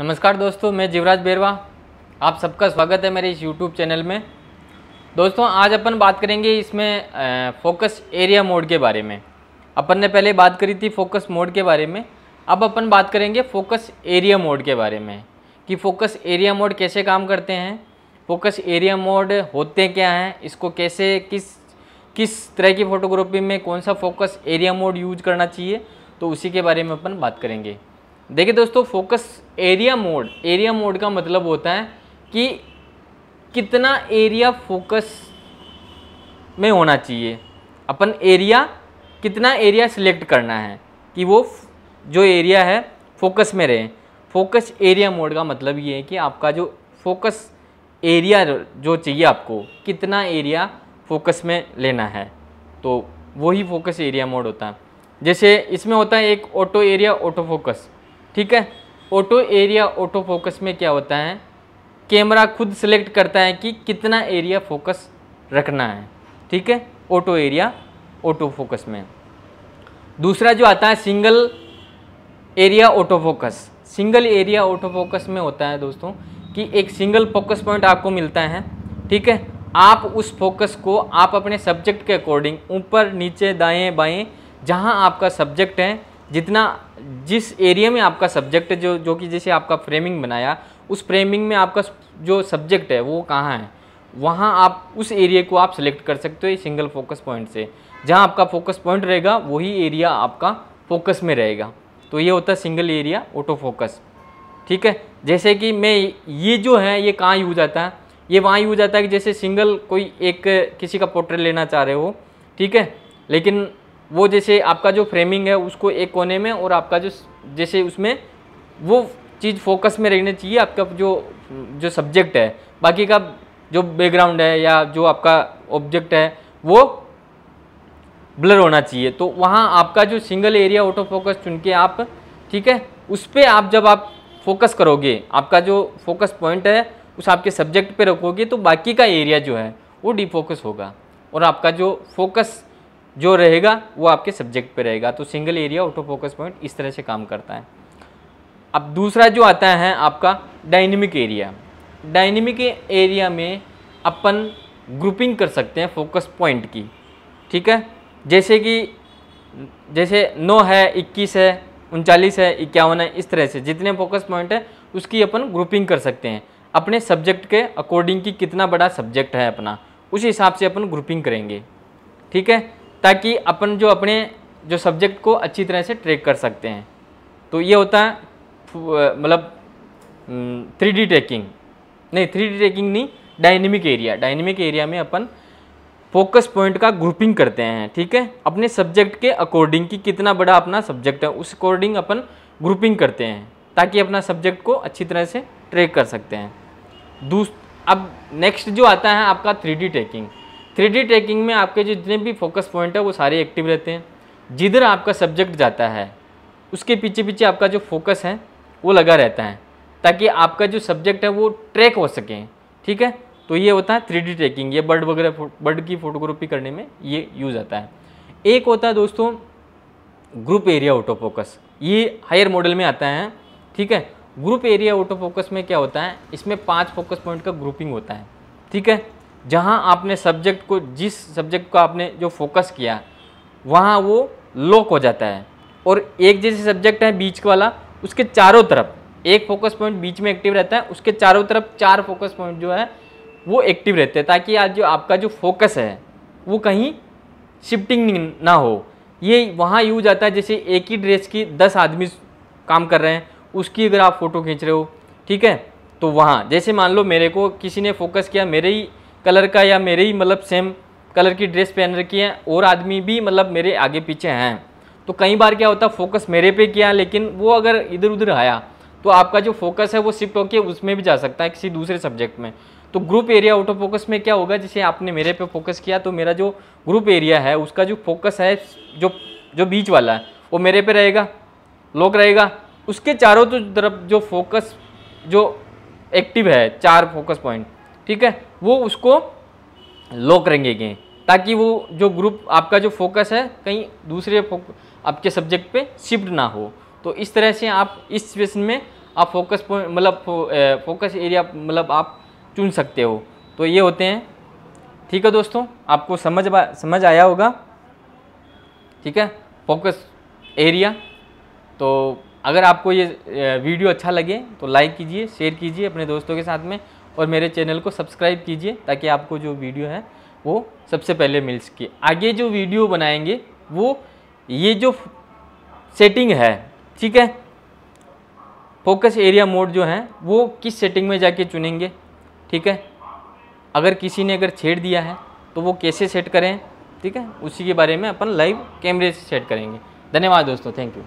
नमस्कार दोस्तों, मैं जीवराज बेरवा। आप सबका स्वागत है मेरे इस YouTube चैनल में। दोस्तों, आज अपन बात करेंगे इसमें फोकस एरिया मोड के बारे में। अपन ने पहले बात करी थी फोकस मोड के बारे में, अब अपन बात करेंगे फोकस एरिया मोड के बारे में कि फोकस एरिया मोड कैसे काम करते हैं, फोकस एरिया मोड होते क्या हैं, इसको कैसे किस तरह की फ़ोटोग्राफी में कौन सा फोकस एरिया मोड यूज करना चाहिए, तो उसी के बारे में अपन बात करेंगे। देखिए दोस्तों, फोकस एरिया मोड का मतलब होता है कि कितना एरिया फोकस में होना चाहिए। अपन कितना एरिया सिलेक्ट करना है कि वो जो एरिया है फोकस में रहे। फोकस एरिया मोड का मतलब ये है कि आपका जो फोकस एरिया जो चाहिए आपको, कितना एरिया फोकस में लेना है, तो वही फोकस एरिया मोड होता है। जैसे इसमें होता है एक ऑटो एरिया ऑटो फोकस, ठीक है। ऑटो एरिया ऑटो फोकस में क्या होता है, कैमरा खुद सेलेक्ट करता है कि कितना एरिया फोकस रखना है, ठीक है, ऑटो एरिया ऑटो फोकस में। दूसरा जो आता है single area auto focus. Single area auto focus में होता है दोस्तों कि एक सिंगल फोकस पॉइंट आपको मिलता है, ठीक है। आप उस फोकस को आप अपने सब्जेक्ट के अकॉर्डिंग ऊपर नीचे दाएं बाएं जहां आपका सब्जेक्ट है, जिस एरिया में आपका सब्जेक्ट है, जो कि जैसे आपका फ्रेमिंग बनाया, उस फ्रेमिंग में आपका जो सब्जेक्ट है वो कहाँ है, वहाँ आप उस एरिया को आप सेलेक्ट कर सकते हो सिंगल फोकस पॉइंट से। जहाँ आपका फोकस पॉइंट रहेगा वही एरिया आपका फोकस में रहेगा। तो ये होता है सिंगल एरिया ऑटो फोकस, ठीक है। जैसे कि मैं ये जो है ये कहाँ यूज आता है, ये वहाँ यूज आता है कि जैसे सिंगल कोई एक किसी का पोर्ट्रेट लेना चाह रहे हो, ठीक है, लेकिन वो जैसे आपका जो फ्रेमिंग है उसको एक कोने में और आपका जो जैसे उसमें वो चीज़ फोकस में रहनी चाहिए, आपका जो सब्जेक्ट है, बाकी का जो बैकग्राउंड है या जो आपका ऑब्जेक्ट है वो ब्लर होना चाहिए। तो वहाँ आपका जो सिंगल एरिया ऑटो फोकस चुन के आप, ठीक है, उस पर आप जब आप फोकस करोगे, आपका जो फोकस पॉइंट है उस आपके सब्जेक्ट पे रखोगे, तो बाकी का एरिया जो है वो डिफोकस होगा और आपका जो फोकस जो रहेगा वो आपके सब्जेक्ट पे रहेगा। तो single area auto focus point इस तरह से काम करता है। अब दूसरा जो आता है आपका डायनेमिक एरिया। डायनेमिक एरिया में अपन ग्रुपिंग कर सकते हैं फोकस पॉइंट की, ठीक है। जैसे 9 है, 21 है, 39 है, 51 है, इस तरह से जितने फोकस पॉइंट है उसकी अपन ग्रुपिंग कर सकते हैं अपने सब्जेक्ट के अकॉर्डिंग कि कितना बड़ा सब्जेक्ट है अपना, उस हिसाब से अपन ग्रुपिंग करेंगे, ठीक है, ताकि अपन अपने जो सब्जेक्ट को अच्छी तरह से ट्रैक कर सकते हैं। तो ये होता है मतलब 3D ट्रैकिंग नहीं, डायनेमिक एरिया। डायनेमिक एरिया में अपन फोकस पॉइंट का ग्रुपिंग करते हैं, ठीक है, अपने सब्जेक्ट के अकॉर्डिंग कि कितना बड़ा अपना सब्जेक्ट है उस अकॉर्डिंग अपन ग्रुपिंग करते हैं ताकि अपना सब्जेक्ट को अच्छी तरह से ट्रैक कर सकते हैं। अब नेक्स्ट जो आता है आपका 3D ट्रैकिंग। 3D ट्रैकिंग में आपके जो जितने भी फोकस पॉइंट है वो सारे एक्टिव रहते हैं। जिधर आपका सब्जेक्ट जाता है उसके पीछे पीछे आपका जो फोकस है वो लगा रहता है ताकि आपका जो सब्जेक्ट है वो ट्रैक हो सके, ठीक है। तो ये होता है 3D ट्रैकिंग। ये बर्ड की फोटोग्राफी करने में ये यूज़ आता है। एक होता है दोस्तों ग्रुप एरिया ऑटो फोकस, ये हायर मॉडल में आता है, ठीक है। ग्रुप एरिया ऑटो फोकस में क्या होता है, इसमें 5 फोकस पॉइंट का ग्रुपिंग होता है, ठीक है। जहां आपने सब्जेक्ट को, जिस सब्जेक्ट को आपने जो फोकस किया वहां वो लॉक हो जाता है और एक जैसे सब्जेक्ट है बीच वाला, उसके चारों तरफ एक फोकस पॉइंट बीच में एक्टिव रहता है, उसके चारों तरफ 4 फोकस पॉइंट जो है वो एक्टिव रहते हैं ताकि आज जो आपका जो फोकस है वो कहीं शिफ्टिंग ना हो। ये वहाँ यूज आता है जैसे एक ही ड्रेस की 10 आदमी काम कर रहे हैं, उसकी अगर आप फ़ोटो खींच रहे हो, ठीक है, तो वहाँ जैसे मान लो मेरे को किसी ने फोकस किया मेरे ही कलर का या मेरे ही मतलब सेम कलर की ड्रेस पहन रखी है और आदमी भी मतलब मेरे आगे पीछे हैं, तो कई बार क्या होता है फोकस मेरे पे किया लेकिन वो अगर इधर उधर आया तो आपका जो फोकस है वो शिफ्ट होकर उसमें भी जा सकता है किसी दूसरे सब्जेक्ट में। तो ग्रुप एरिया ऑटो फोकस में क्या होगा, जैसे आपने मेरे पे फोकस किया तो मेरा जो ग्रुप एरिया है उसका जो फोकस है जो बीच वाला है वो मेरे पे रहेगा, लॉक रहेगा। उसके चारों तरफ जो फोकस जो एक्टिव है 4 फोकस पॉइंट, ठीक है, वो उसको लॉक रहेंगे ताकि वो जो ग्रुप आपका जो फोकस है कहीं दूसरे आपके सब्जेक्ट पे शिफ्ट ना हो। तो इस तरह से आप इस सिचुएशन में आप फोकस पॉइंट मतलब फोकस एरिया मतलब आप चुन सकते हो। तो ये होते हैं। ठीक है दोस्तों, आपको समझ आया होगा। ठीक है, फोकस एरिया। तो अगर आपको ये वीडियो अच्छा लगे तो लाइक कीजिए, शेयर कीजिए अपने दोस्तों के साथ में, और मेरे चैनल को सब्सक्राइब कीजिए ताकि आपको जो वीडियो है वो सबसे पहले मिल सके। आगे जो वीडियो बनाएंगे वो ये जो सेटिंग है, ठीक है, फोकस एरिया मोड जो है वो किस सेटिंग में जाके चुनेंगे। ठीक है, अगर किसी ने अगर छेड़ दिया है तो वो कैसे सेट करें, ठीक है, उसी के बारे में अपन लाइव कैमरे से सेट करेंगे। धन्यवाद दोस्तों, थैंक यू।